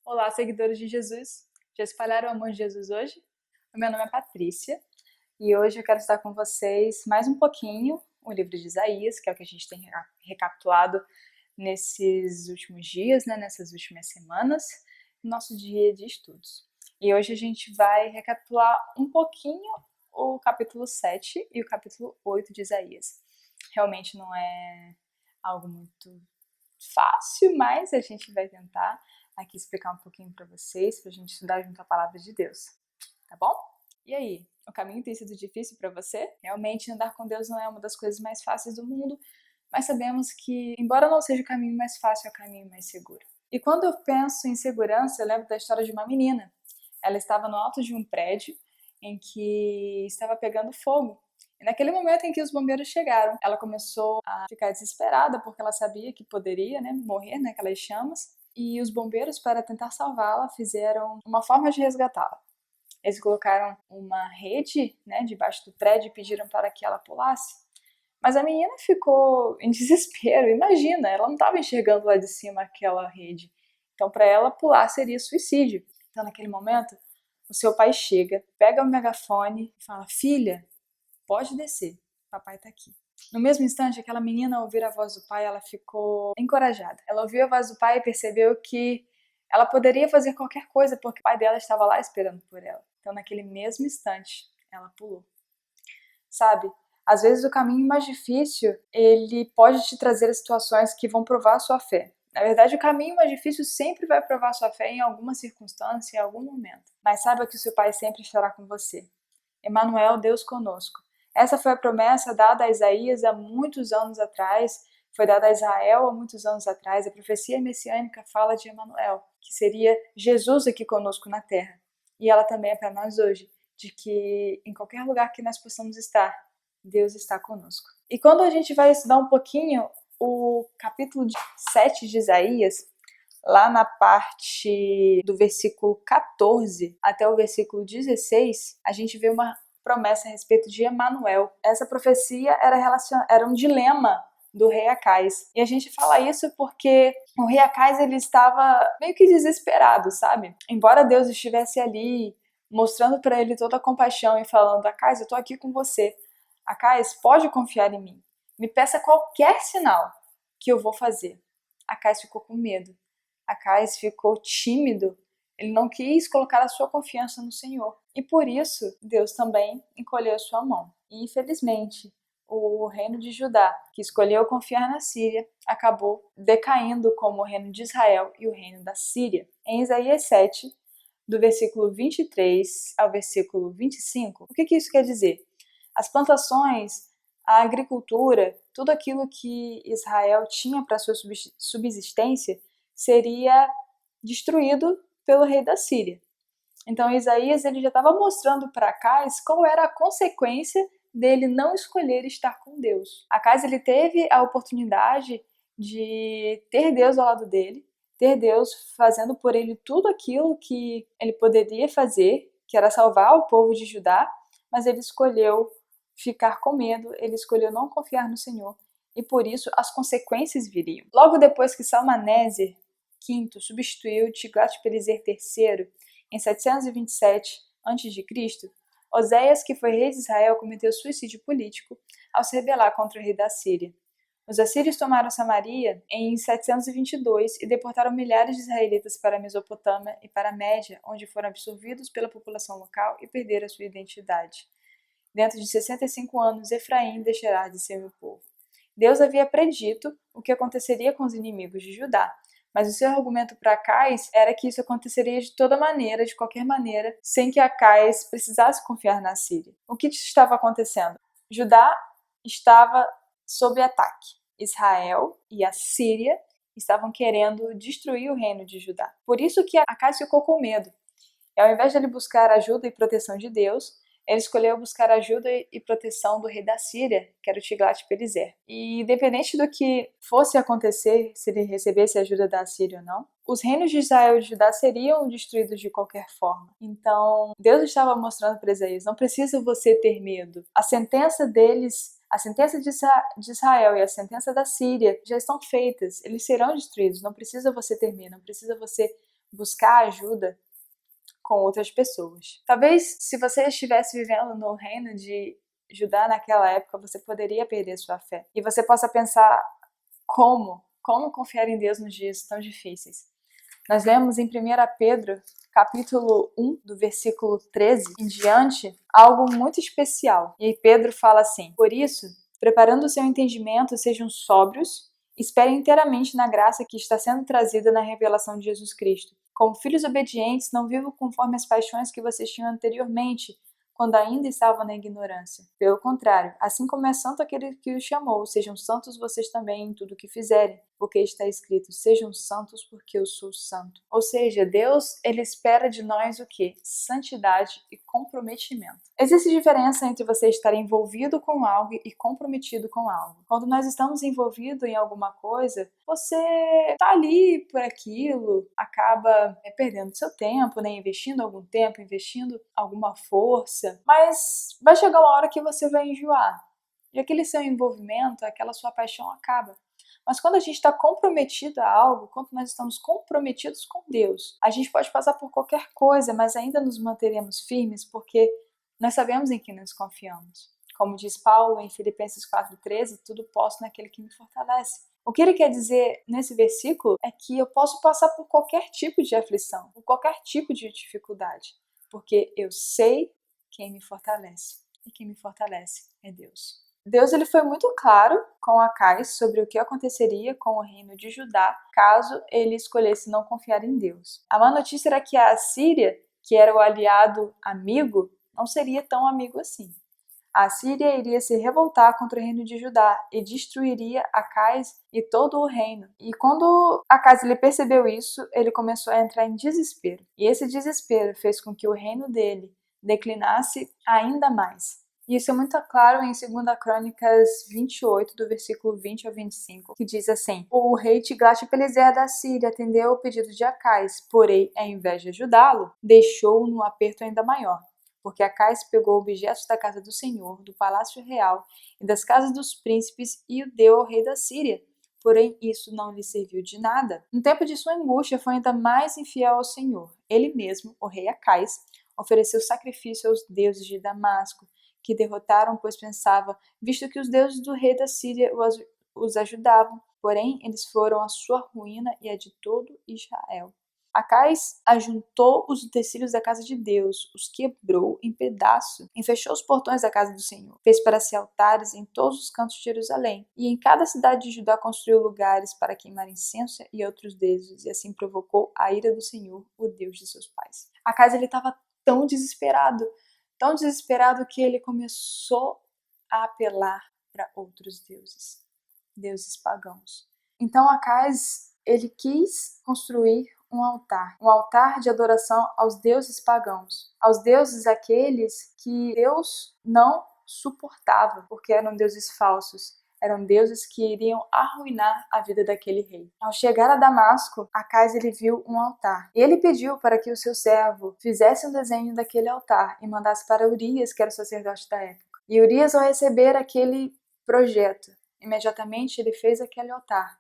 Olá, seguidores de Jesus! Já espalharam o amor de Jesus hoje? O meu nome é Patrícia e hoje eu quero estar com vocês mais um pouquinho o livro de Isaías, que é o que a gente tem recapitulado nesses últimos dias, nessas últimas semanas, no nosso dia de estudos. E hoje a gente vai recapitular um pouquinho o capítulo 7 e o capítulo 8 de Isaías. Realmente não é algo muito fácil, mas a gente vai tentar aqui explicar um pouquinho para vocês, para a gente estudar junto a palavra de Deus, tá bom? E aí, o caminho tem sido difícil para você? Realmente andar com Deus não é uma das coisas mais fáceis do mundo, mas sabemos que, embora não seja o caminho mais fácil, é o caminho mais seguro. E quando eu penso em segurança, eu lembro da história de uma menina. Ela estava no alto de um prédio em que estava pegando fogo. E naquele momento em que os bombeiros chegaram, ela começou a ficar desesperada porque ela sabia que poderia morrer naquelas chamas. E os bombeiros, para tentar salvá-la, fizeram uma forma de resgatá-la. Eles colocaram uma rede debaixo do prédio e pediram para que ela pulasse. Mas a menina ficou em desespero. Imagina, ela não estava enxergando lá de cima aquela rede. Então, para ela, pular seria suicídio. Então, naquele momento, o seu pai chega, pega o megafone e fala: filha, pode descer, papai está aqui. No mesmo instante, aquela menina, ao ouvir a voz do pai, ela ficou encorajada. Ela ouviu a voz do pai e percebeu que ela poderia fazer qualquer coisa porque o pai dela estava lá esperando por ela. Então, naquele mesmo instante, ela pulou. Sabe, às vezes o caminho mais difícil, ele pode te trazer situações que vão provar a sua fé. Na verdade, o caminho mais difícil sempre vai provar a sua fé em alguma circunstância, em algum momento. Mas saiba que o seu pai sempre estará com você. Emanuel, Deus conosco. Essa foi a promessa dada a Isaías há muitos anos atrás, foi dada a Israel há muitos anos atrás. A profecia messiânica fala de Emanuel, que seria Jesus aqui conosco na terra. E ela também é para nós hoje, de que em qualquer lugar que nós possamos estar, Deus está conosco. E quando a gente vai estudar um pouquinho o capítulo 7 de Isaías, lá na parte do versículo 14 até o versículo 16, a gente vê uma promessa a respeito de Emanuel. Essa profecia era um dilema do rei Acais. E a gente fala isso porque o rei Acais, ele estava meio que desesperado, sabe? Embora Deus estivesse ali mostrando para ele toda a compaixão e falando: Acais, eu tô aqui com você. Acais, pode confiar em mim. Me peça qualquer sinal que eu vou fazer. Acais ficou com medo. Acais ficou tímido. Ele não quis colocar a sua confiança no Senhor. E por isso, Deus também encolheu sua mão. E infelizmente, o reino de Judá, que escolheu confiar na Síria, acabou decaindo como o reino de Israel e o reino da Síria. Em Isaías 7, do versículo 23 ao versículo 25, o que isso quer dizer? As plantações, a agricultura, tudo aquilo que Israel tinha para sua subsistência seria destruído pelo rei da Síria. Então Isaías ele já estava mostrando para Acais qual era a consequência dele não escolher estar com Deus. Acais ele teve a oportunidade de ter Deus ao lado dele, ter Deus fazendo por ele tudo aquilo que ele poderia fazer, que era salvar o povo de Judá, mas ele escolheu ficar com medo, ele escolheu não confiar no Senhor, e por isso as consequências viriam. Logo depois que Salmaneser V substituiu Tiglat-Pileser III em 727 a.C., Oséias, que foi rei de Israel, cometeu suicídio político ao se rebelar contra o rei da Síria. Os assírios tomaram Samaria em 722 e deportaram milhares de israelitas para a Mesopotâmia e para a Média, onde foram absorvidos pela população local e perderam a sua identidade. Dentro de 65 anos, Efraim deixará de ser meu povo. Deus havia predito o que aconteceria com os inimigos de Judá, mas o seu argumento para Acais era que isso aconteceria de toda maneira, de qualquer maneira, sem que Acais precisasse confiar na Síria. O que estava acontecendo? Judá estava sob ataque. Israel e a Síria estavam querendo destruir o reino de Judá. Por isso que Acais ficou com medo. E ao invés de ele buscar ajuda e proteção de Deus, ele escolheu buscar ajuda e proteção do rei da Síria, que era o Tiglat-Pileser. E independente do que fosse acontecer, se ele recebesse ajuda da Síria ou não, os reinos de Israel e de Judá seriam destruídos de qualquer forma. Então, Deus estava mostrando para Isaías: não precisa você ter medo. A sentença deles, a sentença de Israel e a sentença da Síria já estão feitas. Eles serão destruídos. Não precisa você ter medo, não precisa você buscar ajuda com outras pessoas. Talvez se você estivesse vivendo no reino de Judá naquela época, você poderia perder sua fé. E você possa pensar como confiar em Deus nos dias tão difíceis. Nós lemos em 1 Pedro, capítulo 1, do versículo 13 em diante, algo muito especial. E aí Pedro fala assim: por isso, preparando o seu entendimento, sejam sóbrios, esperem inteiramente na graça que está sendo trazida na revelação de Jesus Cristo. Como filhos obedientes, não vivam conforme as paixões que vocês tinham anteriormente, quando ainda estavam na ignorância. Pelo contrário, assim como é santo aquele que os chamou, sejam santos vocês também em tudo o que fizerem, porque está escrito: sejam santos porque eu sou santo. Ou seja, Deus, ele espera de nós o quê? Santidade e comprometimento. Existe diferença entre você estar envolvido com algo e comprometido com algo. Quando nós estamos envolvidos em alguma coisa, você está ali por aquilo, acaba perdendo seu tempo, né? Investindo algum tempo, investindo alguma força, mas vai chegar uma hora que você vai enjoar. E aquele seu envolvimento, aquela sua paixão acaba. Mas quando a gente está comprometido a algo, quando nós estamos comprometidos com Deus, a gente pode passar por qualquer coisa, mas ainda nos manteremos firmes porque nós sabemos em quem nós confiamos. Como diz Paulo em Filipenses 4,13, tudo posso naquele que me fortalece. O que ele quer dizer nesse versículo é que eu posso passar por qualquer tipo de aflição, por qualquer tipo de dificuldade, porque eu sei quem me fortalece, e quem me fortalece é Deus. Deus ele foi muito claro com Acais sobre o que aconteceria com o reino de Judá caso ele escolhesse não confiar em Deus. A má notícia era que a Assíria, que era o aliado amigo, não seria tão amigo assim. A Síria iria se revoltar contra o reino de Judá e destruiria Acais e todo o reino. E quando Acais ele percebeu isso, ele começou a entrar em desespero. E esse desespero fez com que o reino dele declinasse ainda mais. E isso é muito claro em 2 Crônicas 28, do versículo 20 ao 25, que diz assim: o rei Tiglat-Pileser da Síria atendeu ao pedido de Acais, porém, ao invés de ajudá-lo, deixou-o num aperto ainda maior. Porque Acais pegou objetos da casa do Senhor, do palácio real e das casas dos príncipes e o deu ao rei da Síria. Porém, isso não lhe serviu de nada. No tempo de sua angústia, foi ainda mais infiel ao Senhor. Ele mesmo, o rei Acais, ofereceu sacrifício aos deuses de Damasco, que derrotaram, pois pensava, visto que os deuses do rei da Síria os ajudavam. Porém, eles foram a sua ruína e a de todo Israel. Acais ajuntou os utensílios da casa de Deus, os quebrou em pedaços, e fechou os portões da casa do Senhor. Fez para si altares em todos os cantos de Jerusalém, e em cada cidade de Judá construiu lugares para queimar incenso e outros deuses, e assim provocou a ira do Senhor, o Deus de seus pais. Acais ele estava tão desesperado que ele começou a apelar para outros deuses, deuses pagãos. Então Acais ele quis construir um altar de adoração aos deuses pagãos, aos deuses aqueles que Deus não suportava, porque eram deuses falsos, eram deuses que iriam arruinar a vida daquele rei. Ao chegar a Damasco, Acais ele viu um altar. E ele pediu para que o seu servo fizesse um desenho daquele altar e mandasse para Urias, que era o sacerdote da época. E Urias, ao receber aquele projeto, imediatamente ele fez aquele altar,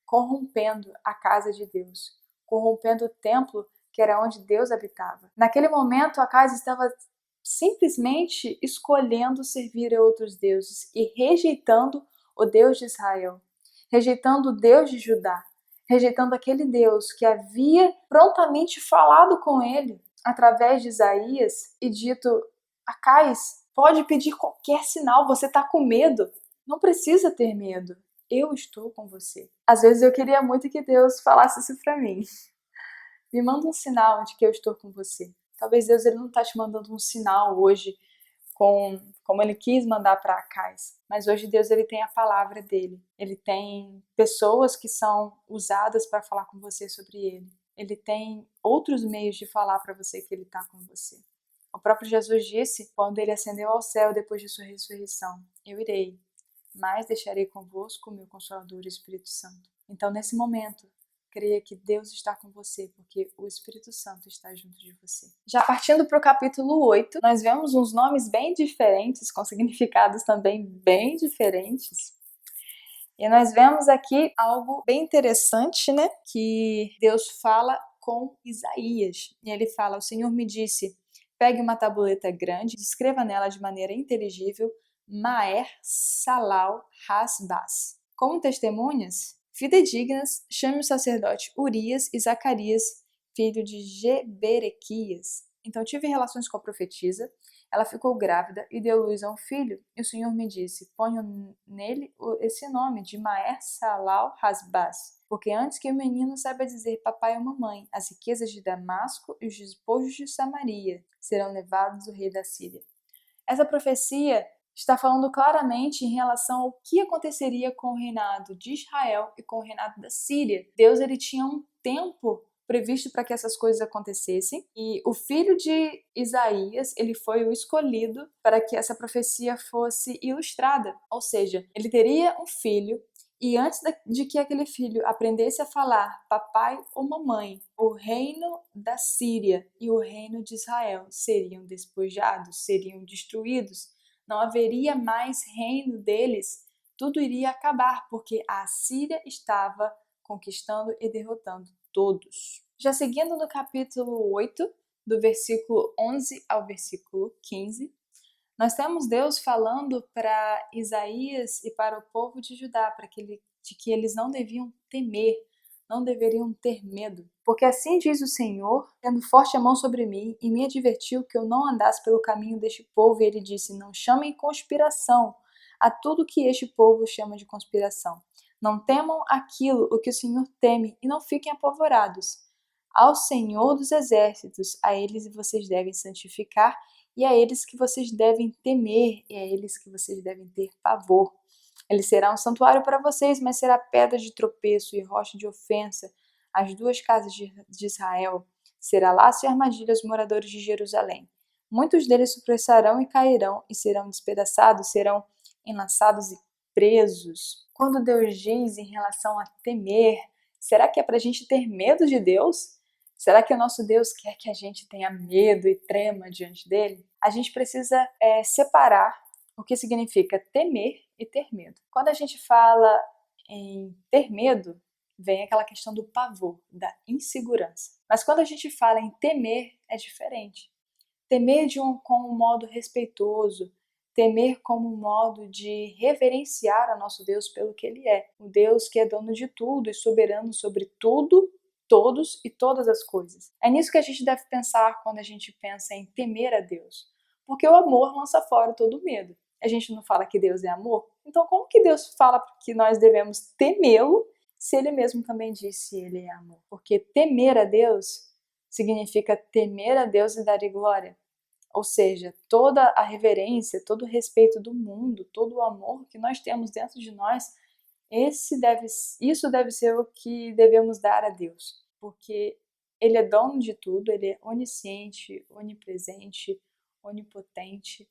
corrompendo a casa de Deus, corrompendo o templo que era onde Deus habitava. Naquele momento, Acais estava simplesmente escolhendo servir a outros deuses e rejeitando o Deus de Israel, rejeitando o Deus de Judá, rejeitando aquele Deus que havia prontamente falado com ele através de Isaías e dito: Acais, pode pedir qualquer sinal, você está com medo, não precisa ter medo. Eu estou com você. Às vezes eu queria muito que Deus falasse isso para mim. Me manda um sinal de que eu estou com você. Talvez Deus ele não está te mandando um sinal hoje como ele quis mandar para Acais. Mas hoje Deus ele tem a palavra dele. Ele tem pessoas que são usadas para falar com você sobre ele. Ele tem outros meios de falar para você que ele está com você. O próprio Jesus disse, quando ele ascendeu ao céu depois de sua ressurreição: eu irei, mas deixarei convosco o meu Consolador, o Espírito Santo. Então, nesse momento, creia que Deus está com você, porque o Espírito Santo está junto de você. Já partindo para o capítulo 8, nós vemos uns nomes bem diferentes, com significados também bem diferentes. E nós vemos aqui algo bem interessante, né? Que Deus fala com Isaías. E ele fala: o Senhor me disse, pegue uma tabuleta grande, escreva nela de maneira inteligível Maer Salal Hasbaz. Como testemunhas fidedignas, chame o sacerdote Urias e Zacarias, filho de Geberequias. Então tive relações com a profetisa, ela ficou grávida e deu luz a um filho, e o Senhor me disse, ponho nele esse nome de Maer Salal Hasbaz, porque antes que o menino saiba dizer papai ou mamãe, as riquezas de Damasco e os despojos de Samaria serão levados do rei da Síria. Essa profecia está falando claramente em relação ao que aconteceria com o reinado de Israel e com o reinado da Síria. Deus ele tinha um tempo previsto para que essas coisas acontecessem, e o filho de Isaías, ele foi o escolhido para que essa profecia fosse ilustrada. Ou seja, ele teria um filho, e antes de que aquele filho aprendesse a falar papai ou mamãe, o reino da Síria e o reino de Israel seriam despojados, seriam destruídos. Não haveria mais reino deles. Tudo iria acabar, porque a Síria estava conquistando e derrotando todos. Já seguindo no capítulo 8, do versículo 11 ao versículo 15, nós temos Deus falando para Isaías e para o povo de Judá, de que eles não deviam temer, não deveriam ter medo. Porque assim diz o Senhor, tendo forte a mão sobre mim, e me advertiu que eu não andasse pelo caminho deste povo, e ele disse, não chamem conspiração a tudo que este povo chama de conspiração. Não temam aquilo o que o Senhor teme, e não fiquem apavorados. Ao Senhor dos exércitos, a eles vocês devem santificar, e a eles que vocês devem temer, e a eles que vocês devem ter pavor. Ele será um santuário para vocês, mas será pedra de tropeço e rocha de ofensa às duas casas de Israel. Será laço e armadilha aos moradores de Jerusalém. Muitos deles tropeçarão e cairão, e serão despedaçados, serão enlaçados e presos. Quando Deus diz em relação a temer, será que é para a gente ter medo de Deus? Será que o nosso Deus quer que a gente tenha medo e trema diante dele? A gente precisa separar o que significa temer e ter medo. Quando a gente fala em ter medo, vem aquela questão do pavor, da insegurança. Mas quando a gente fala em temer, é diferente. Temer com um modo respeitoso, temer como um modo de reverenciar a nosso Deus pelo que Ele é. O Deus que é dono de tudo e soberano sobre tudo, todos e todas as coisas. É nisso que a gente deve pensar quando a gente pensa em temer a Deus. Porque o amor lança fora todo medo. A gente não fala que Deus é amor? Então como que Deus fala que nós devemos temê-lo se Ele mesmo também disse que Ele é amor? Porque temer a Deus significa temer a Deus e dar-lhe glória. Ou seja, toda a reverência, todo o respeito do mundo, todo o amor que nós temos dentro de nós, isso deve ser o que devemos dar a Deus. Porque Ele é dono de tudo, Ele é onisciente, onipresente, onipotente.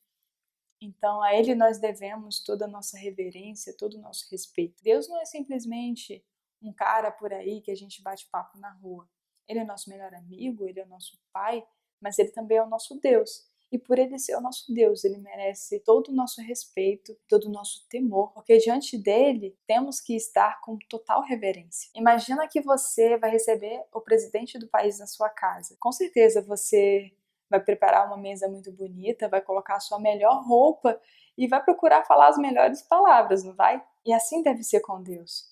Então a Ele nós devemos toda a nossa reverência, todo o nosso respeito. Deus não é simplesmente um cara por aí que a gente bate papo na rua. Ele é nosso melhor amigo, Ele é nosso Pai, mas Ele também é o nosso Deus. E por Ele ser o nosso Deus, Ele merece todo o nosso respeito, todo o nosso temor, porque diante dEle temos que estar com total reverência. Imagina que você vai receber o presidente do país na sua casa. Com certeza você vai preparar uma mesa muito bonita, vai colocar a sua melhor roupa e vai procurar falar as melhores palavras, não vai? E assim deve ser com Deus.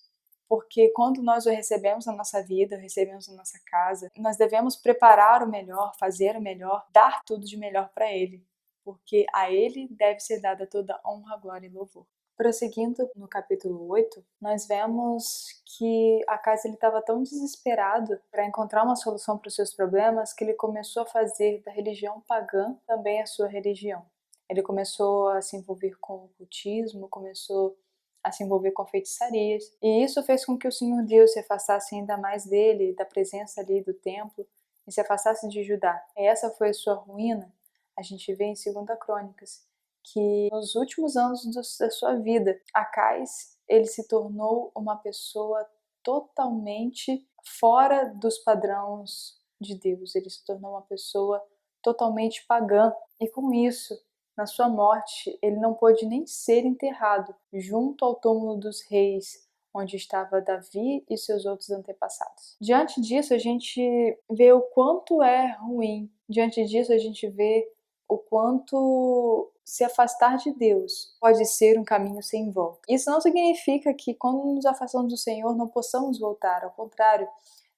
Porque quando nós o recebemos na nossa vida, o recebemos na nossa casa, nós devemos preparar o melhor, fazer o melhor, dar tudo de melhor para Ele. Porque a Ele deve ser dada toda honra, glória e louvor. Prosseguindo no capítulo 8, nós vemos que Acais estava tão desesperado para encontrar uma solução para os seus problemas que ele começou a fazer da religião pagã também a sua religião. Ele começou a se envolver com o ocultismo, começou a se envolver com feitiçarias, e isso fez com que o Senhor Deus se afastasse ainda mais dele, da presença ali do templo, e se afastasse de Judá. E essa foi a sua ruína. A gente vê em 2 Crônicas que nos últimos anos da sua vida, Acais, ele se tornou uma pessoa totalmente fora dos padrões de Deus. Ele se tornou uma pessoa totalmente pagã. E com isso, na sua morte, ele não pôde nem ser enterrado junto ao túmulo dos reis onde estava Davi e seus outros antepassados. Diante disso, a gente vê o quanto é ruim. Diante disso, a gente vê o quanto se afastar de Deus pode ser um caminho sem volta. Isso não significa que quando nos afastamos do Senhor não possamos voltar. Ao contrário,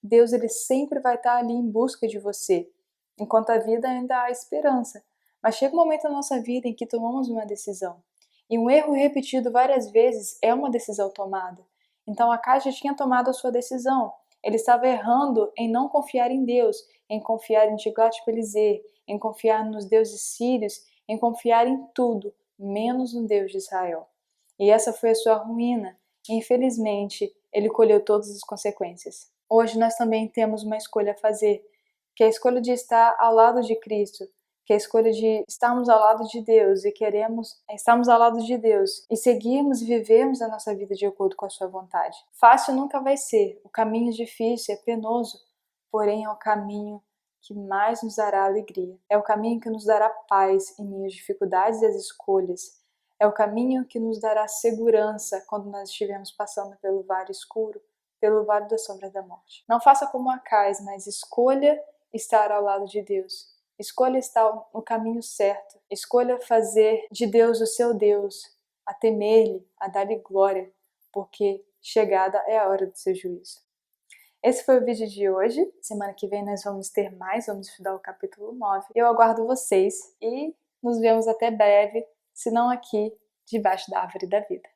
Deus ele sempre vai estar ali em busca de você. Enquanto a vida ainda há esperança. Mas chega um momento na nossa vida em que tomamos uma decisão. E um erro repetido várias vezes é uma decisão tomada. Então Acai já tinha tomado a sua decisão. Ele estava errando em não confiar em Deus, em confiar em Tiglat-Pileser, em confiar nos deuses sírios, em confiar em tudo, menos no Deus de Israel. E essa foi a sua ruína. E, infelizmente, ele colheu todas as consequências. Hoje nós também temos uma escolha a fazer, que é a escolha de estar ao lado de Cristo, que é a escolha de estarmos ao lado de Deus e queremos estarmos ao lado de Deus e seguirmos e vivermos a nossa vida de acordo com a sua vontade. Fácil nunca vai ser, o caminho difícil, é penoso, porém é o caminho que mais nos dará alegria. É o caminho que nos dará paz em meio às dificuldades e às escolhas. É o caminho que nos dará segurança quando nós estivermos passando pelo vale escuro, pelo vale da sombra da morte. Não faça como Acai, mas escolha estar ao lado de Deus. Escolha estar no caminho certo. Escolha fazer de Deus o seu Deus, a temer-lhe, a dar-lhe glória, porque chegada é a hora do seu juízo. Esse foi o vídeo de hoje. Semana que vem nós vamos ter mais, vamos estudar o capítulo 9. Eu aguardo vocês e nos vemos até breve, se não aqui, debaixo da árvore da vida.